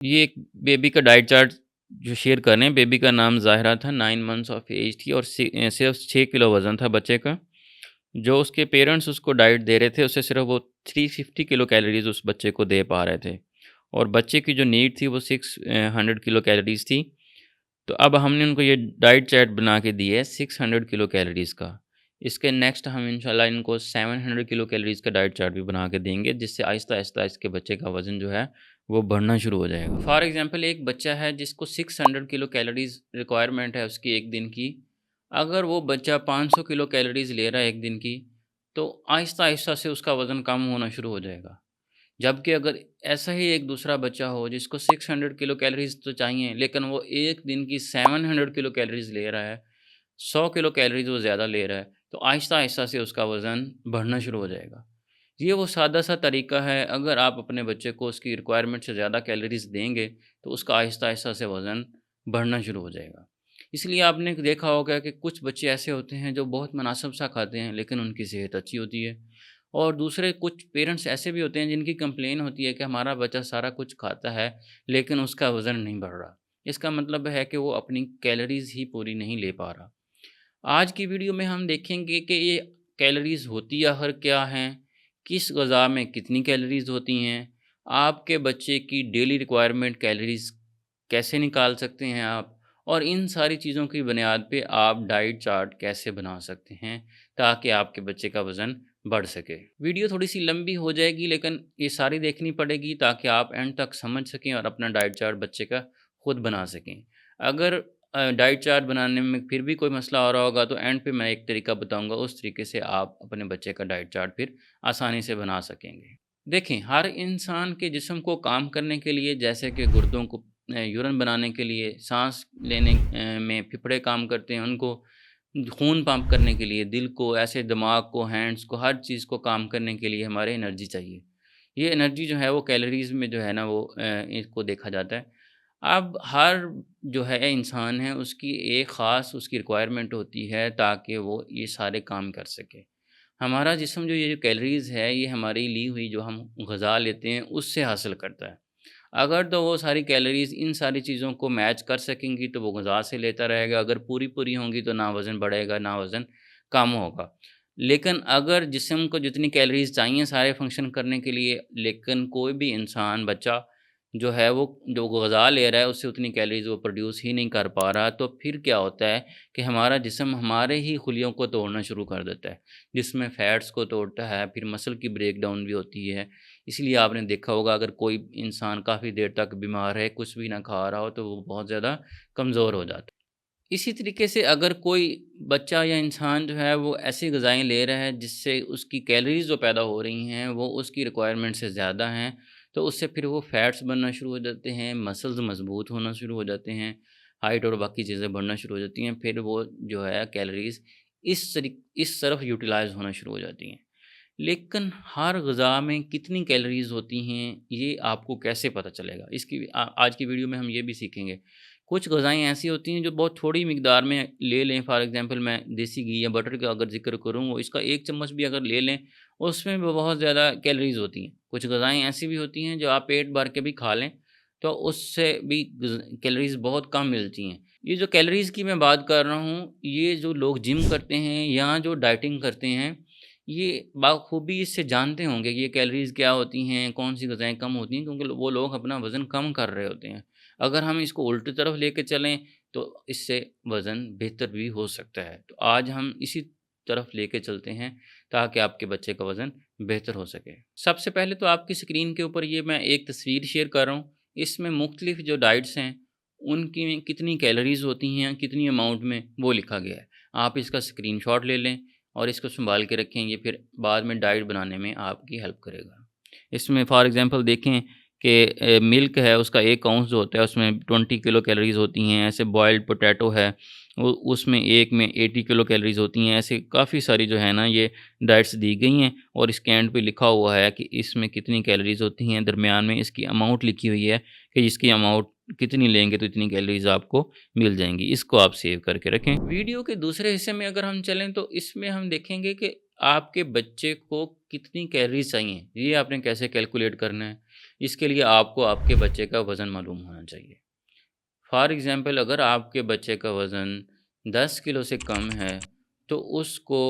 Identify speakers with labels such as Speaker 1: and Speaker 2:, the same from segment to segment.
Speaker 1: ये एक बेबी का डाइट चार्ट जो शेयर कर रहे हैं, बेबी का नाम ज़ाहिरा था, 9 मंथ्स ऑफ एज थी और सिर्फ़ 6 किलो वज़न था बच्चे का। जो उसके पेरेंट्स उसको डाइट दे रहे थे, उससे सिर्फ़ वो 350 किलो कैलोरीज़ उस बच्चे को दे पा रहे थे और बच्चे की जो नीड थी वो 600 किलो कैलोरीज़ थी। तो अब हमने उनको ये डाइट चार्ट बना के दी है 600 किलो कैलोरीज़ का। इसके नेक्स्ट हम इंशाल्लाह इनको 700 किलो कैलोरीज़ का डाइट चार्ट भी बना के देंगे, जिससे आहिस्ता-आहिस्ता इसके बच्चे का वज़न जो है, वो बढ़ना शुरू हो जाएगा। फॉर एग्ज़ाम्पल एक बच्चा है जिसको 600 किलो कैलोरीज़ रिक्वायरमेंट है उसकी 1 दिन की। अगर वो बच्चा 500 किलो कैलोरीज़ ले रहा है 1 दिन की, तो आहिस्ता-आहिस्ता से उसका वज़न कम होना शुरू हो जाएगा। जबकि अगर ऐसा ही एक दूसरा बच्चा हो जिसको 600 किलो कैलोरीज़ तो चाहिए, लेकिन वो 1 दिन की 700 किलो कैलोरीज़ ले रहा है, 100 किलो कैलोरीज़ वो ज़्यादा ले रहा है, तो आहिस्ता-आहिस्ता से उसका वज़न बढ़ना शुरू हो जाएगा। ये वो सादा-सा तरीका है, अगर आप अपने बच्चे को उसकी रिक्वायरमेंट से ज़्यादा कैलोरीज़ देंगे, तो उसका आहिस्ता-आहिस्ता से वज़न बढ़ना शुरू हो जाएगा। इसलिए आपने देखा होगा कि कुछ बच्चे ऐसे होते हैं जो बहुत मुनासिब-सा खाते हैं, लेकिन उनकी सेहत अच्छी होती है। और दूसरे कुछ पेरेंट्स ऐसे भी होते हैं जिनकी कंप्लेन होती है कि हमारा बच्चा सारा कुछ खाता है, लेकिन उसका वज़न नहीं बढ़ रहा। इसका मतलब है कि वो अपनी कैलोरीज़ ही पूरी नहीं ले पा रहा। आज की वीडियो में हम देखेंगे कि ये कैलोरीज़ होती आखिर क्या हैं? किस ग़िज़ा में कितनी कैलोरीज़ होती हैं? आपके बच्चे की डेली रिक्वायरमेंट कैलोरीज़ कैसे निकाल सकते हैं आप? और इन सारी चीज़ों की बुनियाद पे आप डाइट चार्ट कैसे बना सकते हैं, ताकि आपके बच्चे का वज़न बढ़ सके। वीडियो थोड़ी-सी लंबी हो जाएगी, लेकिन ये सारी देखनी पड़ेगी ताकि आप एंड तक समझ सकें और अपना डाइट चार्ट बच्चे का खुद बना सकें। अगर डाइट चार्ट बनाने में फिर भी कोई मसला आ रहा होगा, तो एंड पे मैं एक तरीका बताऊँगा, उस तरीके से आप अपने बच्चे का डाइट चार्ट फिर आसानी से बना सकेंगे। देखें, हर इंसान के जिस्म को काम करने के लिए, जैसे कि गुर्दों को यूरिन बनाने के लिए, साँस लेने में फेफड़े काम करते हैं, उनको खून पंप करने के लिए, दिल को, ऐसे दिमाग को, हैंड्स को, हर चीज़ को काम करने के लिए हमारे एनर्जी चाहिए। ये एनर्जी जो है वो कैलोरीज़ में जो है ना वो इसको देखा जाता है। अब हर जो है इंसान है उसकी एक ख़ास उसकी रिक्वायरमेंट होती है ताकि वो ये सारे काम कर सके। हमारा जिस्म जो ये जो कैलोरीज़ है ये हमारी ली हुई जो हम ग़िज़ा लेते हैं उससे हासिल करता है। अगर तो वो सारी कैलोरीज़ इन सारी चीज़ों को मैच कर सकेंगी तो वो ग़िज़ा से लेता रहेगा, अगर पूरी-पूरी होंगी तो ना वज़न बढ़ेगा, ना वज़न कम होगा। लेकिन अगर जिस्म को जितनी कैलोरीज़ चाहिए सारे फंक्शन करने के लिए, लेकिन कोई भी इंसान, बच्चा जो है वो जो ग़िज़ा ले रहा है उससे उतनी कैलोरीज़ वो प्रोड्यूस ही नहीं कर पा रहा, तो फिर क्या होता है कि हमारा जिस्म हमारे ही खुलियों को तोड़ना शुरू कर देता है। जिसमें फ़ैट्स को तोड़ता है, फिर मसल की ब्रेकडाउन भी होती है। इसलिए आपने देखा होगा अगर कोई इंसान काफ़ी देर तक बीमार है, कुछ भी ना खा रहा हो, तो वो बहुत ज़्यादा कमज़ोर हो जाता है। इसी तरीके से अगर कोई बच्चा या इंसान जो है वो ऐसी ग़िज़ाएँ ले रहा है जिससे उसकी कैलोरीज़ जो पैदा हो रही हैं वो उसकी रिक्वायरमेंट से ज़्यादा हैं, तो उससे फिर वो फ़ैट्स बनना शुरू हो जाते हैं, मसल्स मज़बूत होना शुरू हो जाते हैं, हाइट और बाकी चीज़ें बढ़ना शुरू हो जाती हैं। फिर वो जो है कैलोरीज़ इस तरफ यूटिलाइज़ होना शुरू हो जाती हैं। लेकिन हर ग़िज़ा में कितनी कैलोरीज़ होती हैं, ये आपको कैसे पता चलेगा? इसकी आज की वीडियो में हम ये भी सीखेंगे। कुछ ग़िज़ाएँ ऐसी होती हैं जो बहुत थोड़ी मिक़दार में ले लें, फ़ॉर एग्ज़ाम्पल मैं देसी घी या बटर का अगर ज़िक्र करूँ, वो इसका 1 चम्मच भी अगर ले लें, उसमें भी बहुत ज़्यादा कैलोरीज़ होती हैं। कुछ ग़िज़ाएँ ऐसी भी होती हैं जो आप पेट भर के भी खा लें, तो उससे भी कैलोरीज़ बहुत कम मिलती हैं। ये जो कैलोरीज़ की मैं बात कर रहा हूँ, ये जो लोग जिम करते हैं या जो डाइटिंग करते हैं, ये बाखूबी इससे जानते होंगे कि ये कैलोरीज़ क्या होती हैं, कौन-सी ग़िज़ाएँ कम होती हैं, क्योंकि वो लोग अपना वज़न कम कर रहे होते हैं। अगर हम इसको उल्टी तरफ लेके चलें, तो इससे वज़न बेहतर भी हो सकता है। तो आज हम इसी तरफ लेके चलते हैं, ताकि आपके बच्चे का वज़न बेहतर हो सके। सबसे पहले तो आपकी स्क्रीन के ऊपर ये मैं एक तस्वीर शेयर कर रहा हूँ। इसमें मुख्तलिफ़ जो डाइट्स हैं, उनकी में कितनी कैलोरीज़ होती हैं, कितनी अमाउंट में, वो लिखा गया है। आप इसका स्क्रीनशॉट ले लें और इसको सँभाल के रखें, ये फिर बाद में डाइट बनाने में आपकी हेल्प करेगा। इसमें फ़ॉर एग्ज़ाम्पल देखें कि मिल्क है, उसका 1 आउंस जो होता है उसमें 20 किलो कैलोरीज़ होती हैं। ऐसे बॉइल्ड पोटैटो है, वो उसमें 1 में 80 किलो कैलोरीज़ होती हैं। ऐसे काफ़ी सारी जो है ना ये डाइट्स दी गई हैं और इसके एंड पे लिखा हुआ है कि इसमें कितनी कैलोरीज़ होती हैं। दरमियान में इसकी अमाउंट लिखी हुई है कि इसकी अमाउंट कितनी लेंगे तो इतनी कैलोरीज़ आपको मिल जाएँगी। इसको आप सेव करके रखें। वीडियो के दूसरे हिस्से में अगर हम चलें, तो इसमें हम देखेंगे कि आपके बच्चे को कितनी कैलोरीज़ चाहिए, ये आपने कैसे कैलकुलेट करना है। इसके लिए आपको आपके बच्चे का वज़न मालूम होना चाहिए। फॉर एग्ज़ाम्पल अगर आपके बच्चे का वज़न 10 किलो से कम है, तो उसको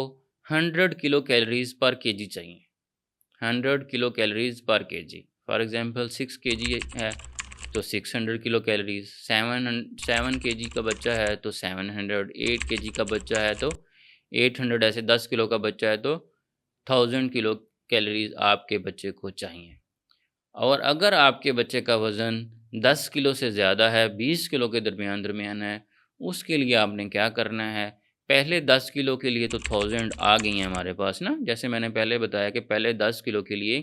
Speaker 1: 100 किलो कैलोरीज़ पर केजी चाहिए। 100 किलो कैलोरीज़ पर केजी। फॉर एग्ज़ाम्पल 6 केजी है, तो 600 किलो कैलोरीज़। 7 केजी का बच्चा है, तो 700। 8 केजी का बच्चा है, तो 800। ऐसे 10 किलो का बच्चा है, तो 1000 किलो कैलोरीज़ आपके बच्चे को चाहिए। और अगर आपके बच्चे का वज़न 10 किलो से ज़्यादा है, 20 किलो के दरमियान है, उसके लिए आपने क्या करना है, पहले 10 किलो के लिए तो 1000 आ गई हैं हमारे पास ना, जैसे मैंने पहले बताया कि पहले 10 किलो के लिए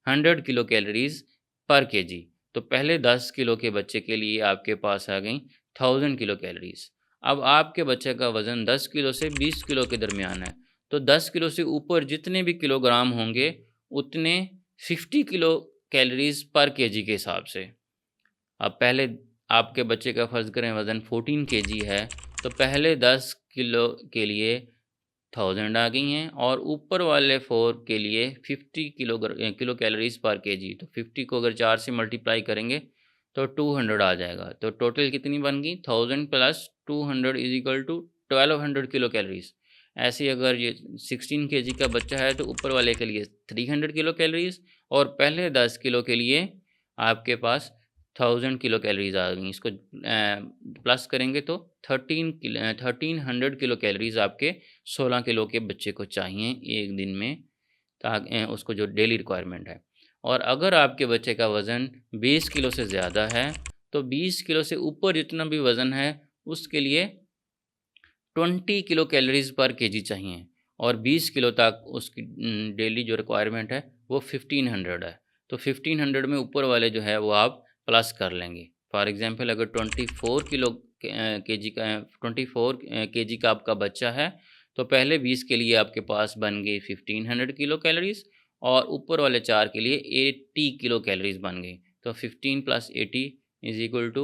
Speaker 1: 100 किलो कैलोरीज़ पर केजी। तो पहले 10 किलो के बच्चे के लिए आपके पास आ गई 1000 किलो कैलोरीज़। अब आपके बच्चे का वज़न 10 किलो से 20 किलो के दरमियान है, तो 10 किलो से ऊपर जितने भी किलोग्राम होंगे, उतने 50 किलो कैलोरीज़ पर केजी के हिसाब से। अब पहले आपके बच्चे का फ़र्ज़ करें वज़न 14 केजी है, तो पहले 10 किलो के लिए 1000 आ गई हैं और ऊपर वाले 4 के लिए 50 किलो कैलोरीज़ पर केजी। तो 50 को अगर 4 से मल्टीप्लाई करेंगे, तो 200 आ जाएगा। तो टोटल कितनी बन गई? 1000 plus 200 is equal to 1200 kilo calories. ऐसे ही अगर ये 16 केजी का बच्चा है, तो ऊपर वाले के लिए 300 किलो कैलोरीज़ और पहले 10 किलो के लिए आपके पास 1000 किलो कैलोरीज़ आ गई। इसको प्लस करेंगे तो 1300 किलो कैलोरीज़ आपके 16 किलो के बच्चे को चाहिए एक दिन में, ताकि उसको जो डेली रिक्वायरमेंट है। और अगर आपके बच्चे का वज़न 20 किलो से ज़्यादा है, तो 20 किलो से ऊपर जितना भी वज़न है, उसके लिए 20 किलो कैलोरीज़ पर केजी चाहिए और 20 किलो तक उसकी डेली जो रिक्वायरमेंट है वो 1500 है। तो 1500 में ऊपर वाले जो है वो आप प्लस कर लेंगे। फॉर एग्ज़ाम्पल अगर 24 किलो केजी का 24 केजी का आपका बच्चा है, तो पहले 20 के लिए आपके पास बन गई 1500 किलो कैलोरीज़ और ऊपर वाले 4 के लिए 80 किलो कैलोरीज़ बन गई। तो 15 plus 80 is equal to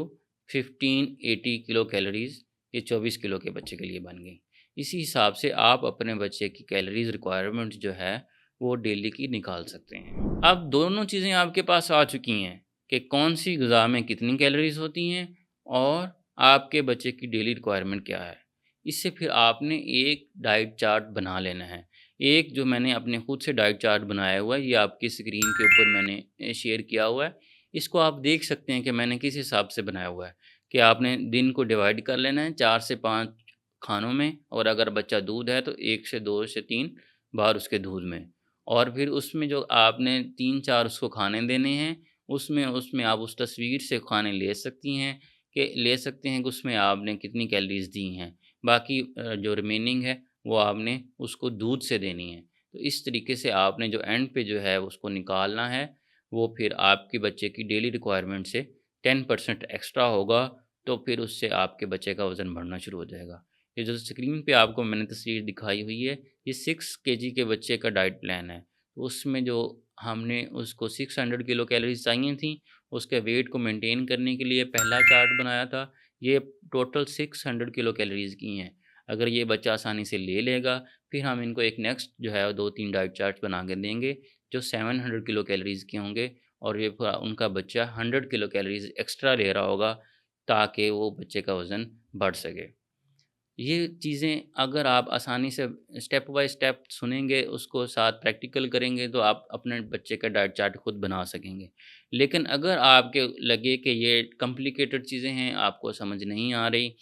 Speaker 1: 1580 kilo calories ये 24 किलो के बच्चे के लिए बन गई। इसी हिसाब से आप अपने बच्चे की कैलोरीज़ रिक्वायरमेंट जो है, वो डेली की निकाल सकते हैं। अब दोनों चीज़ें आपके पास आ चुकी हैं कि कौन-सी ग़िज़ा में कितनी कैलोरीज़ होती हैं और आपके बच्चे की डेली रिक्वायरमेंट क्या है। इससे फिर आपने एक डाइट चार्ट बना लेना है। एक जो मैंने अपने खुद से डाइट चार्ट बनाया हुआ है, ये आपकी स्क्रीन के ऊपर मैंने शेयर किया हुआ है। इसको आप देख सकते हैं कि मैंने किस हिसाब से बनाया हुआ है। कि आपने दिन को डिवाइड कर लेना है 4 से 5 खानों में और अगर बच्चा दूध है तो 1 से 2 से 3 बार उसके दूध में। और फिर उसमें जो आपने 3-4 उसको खाने देने हैं, उसमें उसमें आप उस तस्वीर से खाने ले सकते हैं कि उसमें आपने कितनी कैलोरीज़ दी हैं। बाकी जो रिमेनिंग है वो आपने उसको दूध से देनी है। तो इस तरीके से आपने जो एंड पे जो है उसको निकालना है, वो फिर आपके बच्चे की डेली रिक्वायरमेंट से 10% एक्स्ट्रा होगा, तो फिर उससे आपके बच्चे का वज़न बढ़ना शुरू हो जाएगा। ये जो स्क्रीन पे आपको मैंने तस्वीर दिखाई हुई है, ये 6 केजी के बच्चे का डाइट प्लान है। उसमें जो हमने उसको 600 किलो कैलोरीज़ चाहिए थी, उसके वेट को मेंटेन करने के लिए पहला चार्ट बनाया था, ये टोटल 600 किलो कैलोरीज़ की हैं। अगर ये बच्चा आसानी से ले लेगा, फिर हम इनको एक नेक्स्ट जो है 2-3 डाइट चार्ट्स बना के देंगे, जो 700 किलो कैलोरीज़ के होंगे और ये पूरा उनका बच्चा 100 किलो कैलोरीज़ एक्स्ट्रा ले रहा होगा, ताकि वो बच्चे का वज़न बढ़ सके। ये चीज़ें अगर आप आसानी से स्टेप बाय स्टेप सुनेंगे, उसको साथ प्रैक्टिकल करेंगे, तो आप अपने बच्चे का डाइट चार्ट खुद बना सकेंगे। लेकिन अगर आपके लगे कि ये कॉम्प्लिकेटेड चीज़ें हैं, आपको समझ नहीं आ रही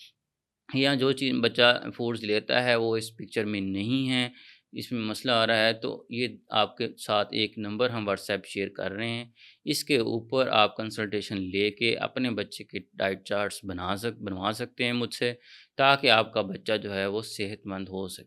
Speaker 1: या जो चीज़ बच्चा फूड्स लेता है वो इस पिक्चर में नहीं है, इसमें मसला आ रहा है, तो ये आपके साथ एक नंबर हम व्हाट्सएप शेयर कर रहे हैं। इसके ऊपर आप कंसल्टेशन लेके अपने बच्चे के डाइट चार्ट्स बनवा सकते हैं मुझसे, ताकि आपका बच्चा जो है वो सेहतमंद हो सके।